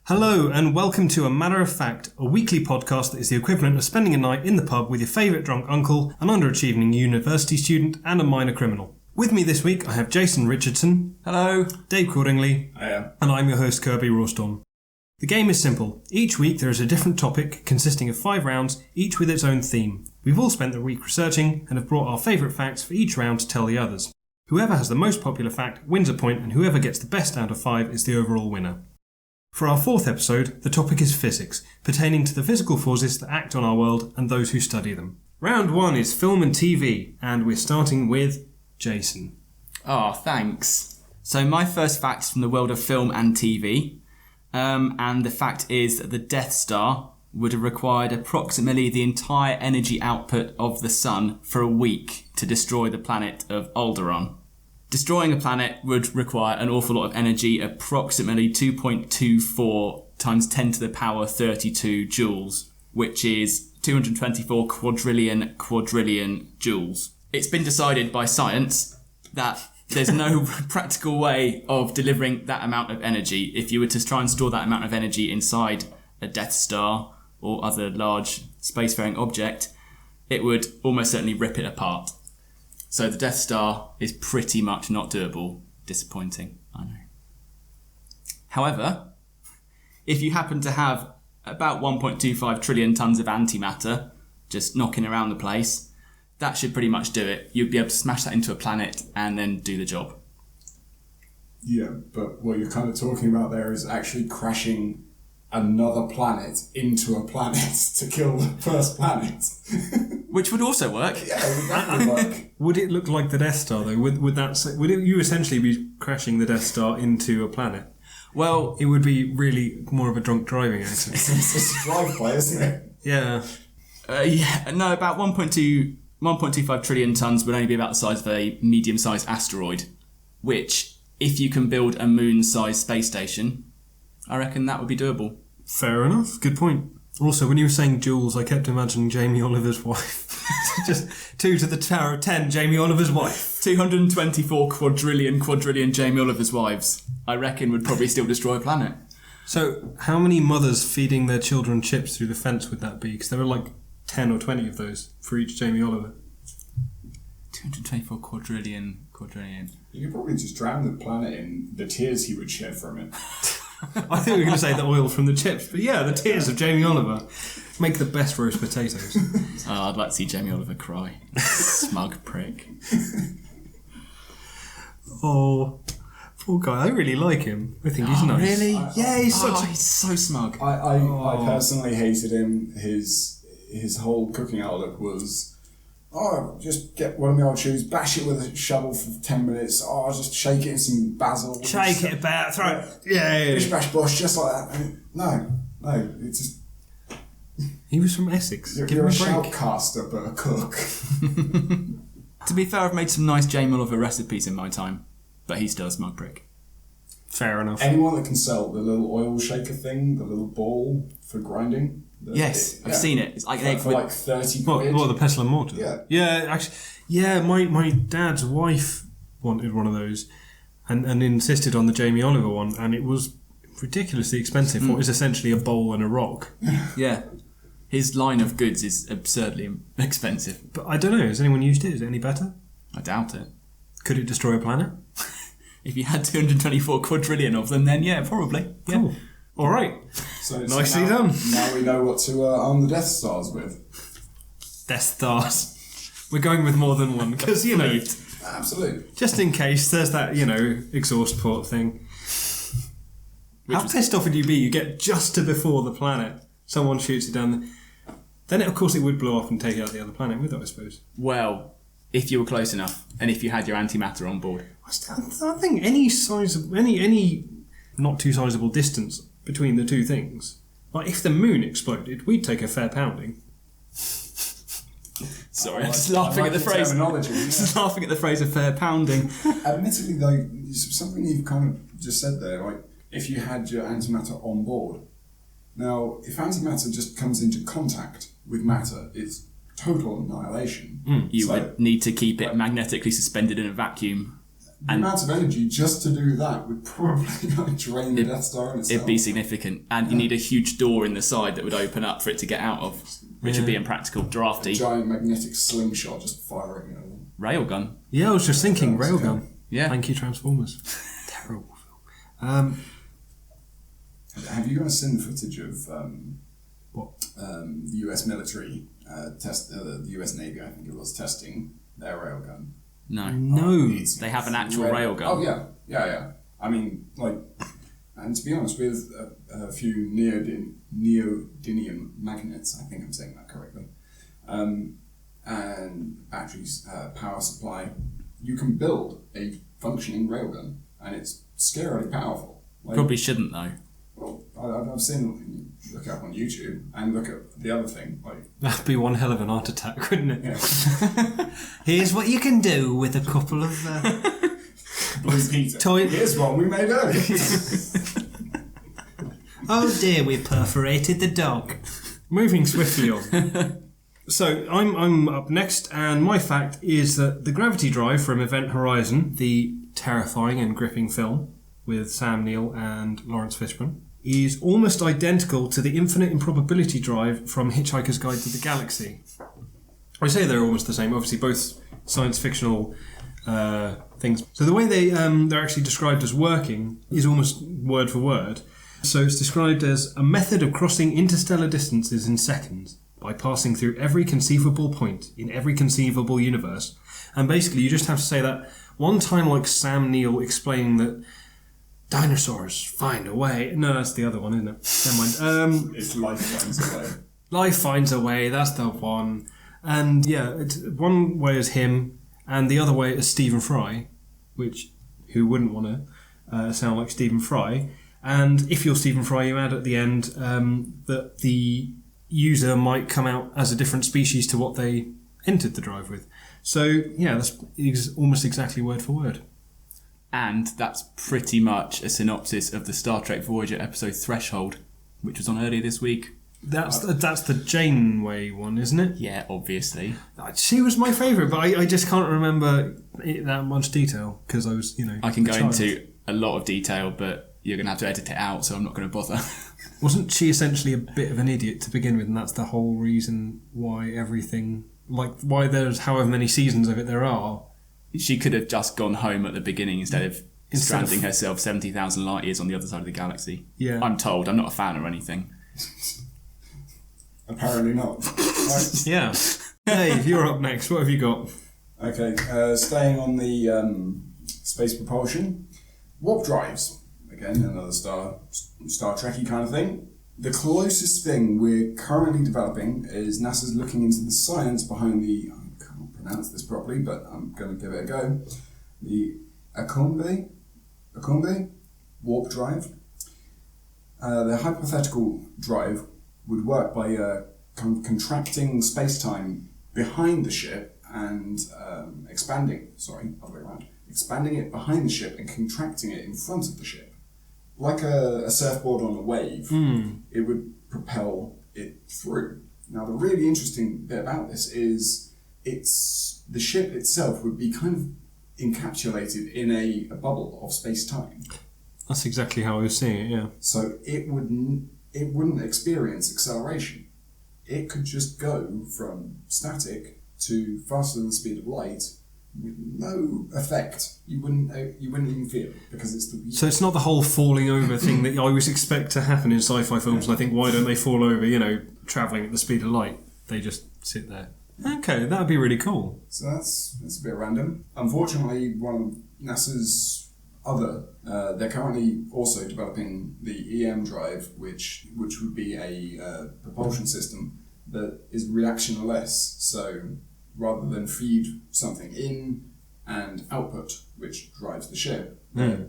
Hello and welcome to A Matter of Fact, a weekly podcast that is the equivalent of spending a night in the pub with your favourite drunk uncle, an underachieving university student and a minor criminal. With me this week I have Jason Richardson. Hello. Dave Cordingley. Hiya. And I'm your host Kirby Rawstorm. The game is simple. Each week there is a different topic consisting of 5 rounds, each with its own theme. We've all spent the week researching and have brought our favourite facts for each round to tell the others. Whoever has the most popular fact wins a point, and whoever gets the best out of 5 is the overall winner. For our 4th episode, the topic is physics, pertaining to the physical forces that act on our world and those who study them. Round 1 is film and TV, and we're starting with Jason. Oh, thanks. So my first fact's from the world of film and TV, and the fact is that the Death Star would have required approximately the entire energy output of the Sun for a week to destroy the planet of Alderaan. Destroying a planet would require an awful lot of energy, approximately 2.24 times 10 to the power 32 joules, which is 224 quadrillion joules. It's been decided by science that there's no practical way of delivering that amount of energy. If you were to try and store that amount of energy inside a Death Star or other large spacefaring object, it would almost certainly rip it apart. So the Death Star is pretty much not doable. Disappointing, I know. However, if you happen to have about 1.25 trillion tons of antimatter just knocking around the place, that should pretty much do it. You'd be able to smash that into a planet and then do the job. Yeah, but what you're kind of talking about there is actually crashing another planet into a planet to kill the first planet. Which would also work. Yeah, that would work. Would it look like the Death Star though? Would you essentially be crashing the Death Star into a planet? Well, It would be really more of a drunk driving accident. It's a drive-by, isn't it? Yeah. about 1.25 trillion tons would only be about the size of a medium-sized asteroid, which, if you can build a moon-sized space station, I reckon that would be doable. Fair enough. Good point. Also, when you were saying joules, I kept imagining Jamie Oliver's wife. Just 2 to the power of 10, Jamie Oliver's wife. 224 quadrillion Jamie Oliver's wives, I reckon, would probably still destroy a planet. So, how many mothers feeding their children chips through the fence would that be? Because there were like 10 or 20 of those for each Jamie Oliver. 224 quadrillion. You could probably just drown the planet in the tears he would shed from it. I think we were going to say the oil from the chips, but yeah, the tears of Jamie Oliver make the best roast potatoes. Oh, I'd like to see Jamie Oliver cry. Smug prick. Oh, poor guy. I really like him. I think he's nice. Really? Yeah, he's he's so smug. I personally hated him. His whole cooking outlook was, just get one of my old shoes, bash it with a shovel for 10 minutes, just shake it in some basil. Shake it about, throw it. Yeah. Bish bash bosh, just like that. No, it's just... He was from Essex. You're Give a him a break. shoutcaster, but a cook. To be fair, I've made some nice Jamie Oliver recipes in my time, but he's still a smug prick. Fair enough. Anyone that can sell the little oil shaker thing, the little ball for grinding. Yes, I've seen it. It's like an egg for like 30 quid. What, the pestle and mortar? Yeah. Yeah, actually, yeah, my dad's wife wanted one of those and insisted on the Jamie Oliver one, and it was ridiculously expensive for what is essentially a bowl and a rock. Yeah. His line of goods is absurdly expensive. But I don't know, has anyone used it? Is it any better? I doubt it. Could it destroy a planet? If you had 224 quadrillion of them, then yeah, probably. Yeah. Cool. All right. So Nicely now, done. Now we know what to arm the Death Stars with. Death Stars. We're going with more than one, because, Absolutely. just in case there's that, exhaust port thing. How pissed off would you be? You get just to before the planet, someone shoots it down. Then, of course, it would blow off and take out the other planet with it, I suppose. Well, if you were close enough, and if you had your antimatter on board. I think any size of any not too sizable distance between the two things. Like if the moon exploded, we'd take a fair pounding. Sorry, I'm just laughing at the phrase. Terminology. Just laughing at the phrase of fair pounding. Admittedly, though, something you've kind of just said there, like if you had your antimatter on board. Now, if antimatter just comes into contact with matter, it's total annihilation. You would need to keep it magnetically suspended in a vacuum. The amount of energy just to do that would probably drain the Death Star in itself. It'd be significant. And you need a huge door in the side that would open up for it to get out of, which would be impractical. Drafty. A giant magnetic slingshot just firing it all. Railgun. Yeah, I was just thinking, Railgun. Yeah. Thank you, Transformers. Terrible film. Have you guys seen the footage of What? the US military the US Navy, I think it was, testing their railgun? No. No. They have an actual railgun. Oh, yeah. I mean, like, and to be honest, with a few neodymium magnets, I think I'm saying that correctly, and batteries, power supply, you can build a functioning railgun, and it's scarily powerful. Like, Probably shouldn't, though. well, I've seen, look up on YouTube and look at the other thing, like... That'd be one hell of an art attack, wouldn't it? Yeah. Here's what you can do with a couple of... Blue Peter. Here's one we made earlier. Oh dear, we perforated the dog. Moving swiftly on. So, I'm up next, and my fact is that the gravity drive from Event Horizon, the terrifying and gripping film with Sam Neill and Lawrence Fishburne, is almost identical to the infinite improbability drive from Hitchhiker's Guide to the Galaxy. I say they're almost the same, obviously both science fictional things. So the way they're actually described as working is almost word for word. So it's described as a method of crossing interstellar distances in seconds by passing through every conceivable point in every conceivable universe. And basically you just have to say that one time, like Sam Neill explaining that dinosaurs find a way. No, that's the other one, isn't it? Never mind. It's Life Finds a Way. Life Finds a Way, that's the one. And yeah, it's, one way is him, and the other way is Stephen Fry, which, who wouldn't want to sound like Stephen Fry? And if you're Stephen Fry, you add at the end that the user might come out as a different species to what they entered the drive with. So yeah, that's almost exactly word for word. And that's pretty much a synopsis of the Star Trek Voyager episode Threshold, which was on earlier this week. That's the Janeway one, isn't it? Yeah, obviously. She was my favourite, but I just can't remember it that much detail because I was, I can go into a lot of detail, but you're going to have to edit it out, so I'm not going to bother. Wasn't she essentially a bit of an idiot to begin with, and that's the whole reason why everything, like why there's however many seasons of it there are? She could have just gone home at the beginning instead of stranding herself 70,000 light years on the other side of the galaxy. Yeah. I'm told. I'm not a fan or anything. Apparently not. Right. Yeah. Dave, you're up next. What have you got? Okay, staying on the space propulsion. Warp drives. Again, another Star Trekky kind of thing. The closest thing we're currently developing is NASA's looking into the science behind the, I can't pronounce this properly, but I'm going to give it a go, the Akombe warp drive. The hypothetical drive would work by contracting space-time behind the ship and expanding it behind the ship and contracting it in front of the ship. Like a surfboard on a wave, it would propel it through. Now, the really interesting bit about this is the ship itself would be kind of encapsulated in a bubble of space-time. That's exactly how I was seeing it, yeah. So it wouldn't experience acceleration. It could just go from static to faster than the speed of light with no effect. You wouldn't even feel it because it's the... So it's not the whole falling over thing that I always expect to happen in sci-fi films, and I think, why don't they fall over, travelling at the speed of light? They just sit there. Okay, that would be really cool. So that's a bit random. Unfortunately, one of NASA's they're currently also developing the EM drive, which would be a propulsion system that is reactionless. So rather than feed something in and output, which drives the ship, they're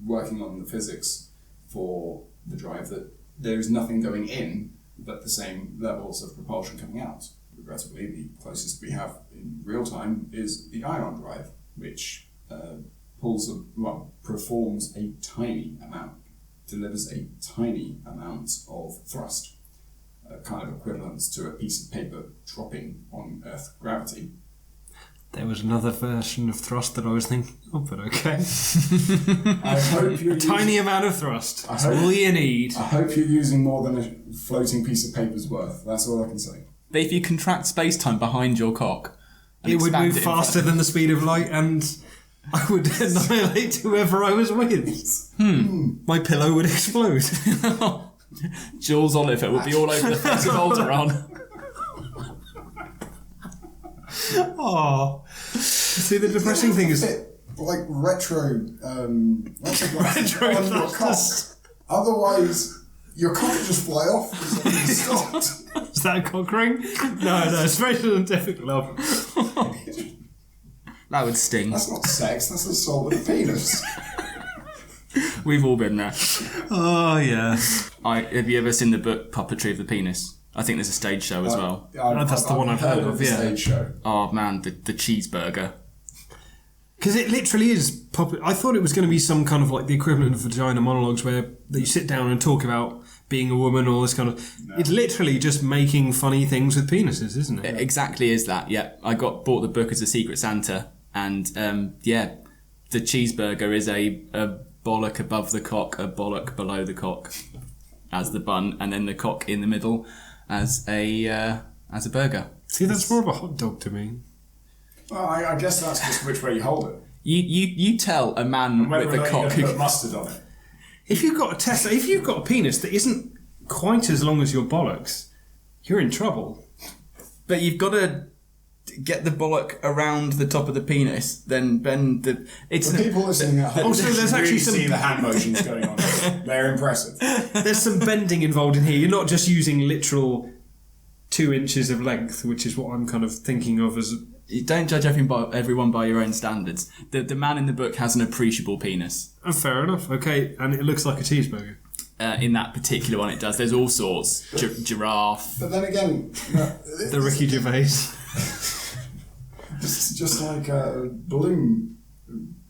working on the physics for the drive that there is nothing going in but the same levels of propulsion coming out. Regrettably, the closest we have in real time is the ion drive, which performs a tiny amount, delivers a tiny amount of thrust, kind of equivalent to a piece of paper dropping on Earth gravity. There was another version of thrust that I was thinking of, but okay. I hope you're Tiny amount of thrust. That's all you need. I hope you're using more than a floating piece of paper's worth. That's all I can say. But if you contract space-time behind your cock... and It would expand move it in faster than the speed of light, and I would annihilate whoever I was with. My pillow would explode. Jules Oliver would be all over the face of Alderaan. Oh, see, the depressing thing is like retro glasses Retro on your cock. Otherwise, your cock would just fly off because it stopped. is that a cock ring? No, it's very scientific love. That would sting. That's not sex. That's assault with a penis. We've all been there. Oh yeah, Have you ever seen the book Puppetry of the Penis? I think there's a stage show as well. That's the one I've heard of, the yeah. stage show. Oh man, the cheeseburger. because it literally is. I thought it was going to be some kind of like the equivalent of vagina monologues, where you sit down and talk about being a woman, all this kind of. No. It's literally just making funny things with penises, isn't it? It exactly is that. Yeah, I bought the book as a Secret Santa, and the cheeseburger is a bollock above the cock, a bollock below the cock, as the bun, and then the cock in the middle, as a burger. See, that's more of a hot dog to me. Well, I guess that's just which way you hold it. You tell a man with a cock who put mustard on it. If you've got a penis that isn't quite as long as your bollocks, you're in trouble. But you've got to get the bollock around the top of the penis, then bend the... It's For people listening at home, Also, there's actually really some- see the hand motions going on. They're impressive. There's some bending involved in here. You're not just using literal 2 inches of length, which is what I'm kind of thinking of as... You don't judge everyone by your own standards. The man in the book has an appreciable penis. Oh, fair enough. Okay, and it looks like a cheeseburger. In that particular one, it does. There's all sorts. Giraffe. But then again, The Ricky Gervais. It's just like balloon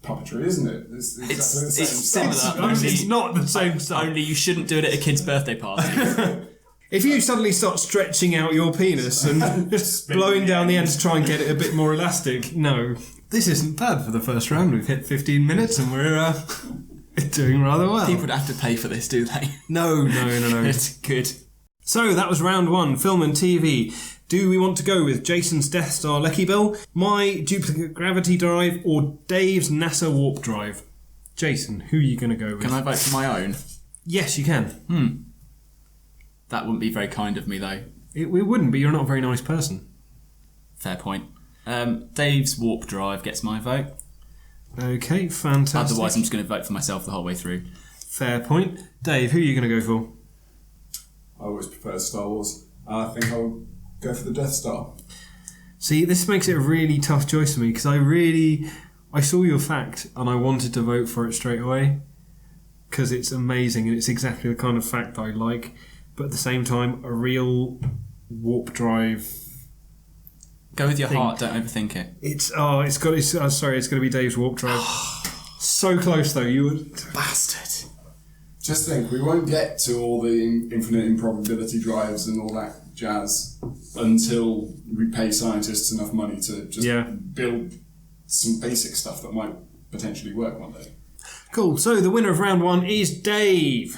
puppetry, isn't it? It's exactly the same similar. stuff. It's not the same stuff. Only you shouldn't do it at a kid's birthday party. If you suddenly start stretching out your penis and just blowing down the end to try and get it a bit more elastic, no. This isn't bad for the first round. We've hit 15 minutes and we're doing rather well. People don't have to pay for this, do they? No. It's good. So that was round 1, film and TV. Do we want to go with Jason's Death Star Lecky Bill, my duplicate gravity drive, or Dave's NASA warp drive? Jason, who are you going to go with? Can I vote for my own? Yes, you can. That wouldn't be very kind of me, though. It wouldn't, but you're not a very nice person. Fair point. Dave's warp drive gets my vote. Okay, fantastic. Otherwise, I'm just going to vote for myself the whole way through. Fair point. Dave, who are you going to go for? I always prefer Star Wars. I think I'll go for the Death Star. See, this makes it a really tough choice for me, because I saw your fact and I wanted to vote for it straight away, because it's amazing and it's exactly the kind of fact I like, but at the same time, a real warp drive... Go with your heart, don't overthink it. It's going to be Dave's warp drive. So close though, you would... Bastard. Just think, we won't get to all the infinite improbability drives and all that jazz until we pay scientists enough money to just build some basic stuff that might potentially work one day. Cool, so the winner of round 1 is Dave.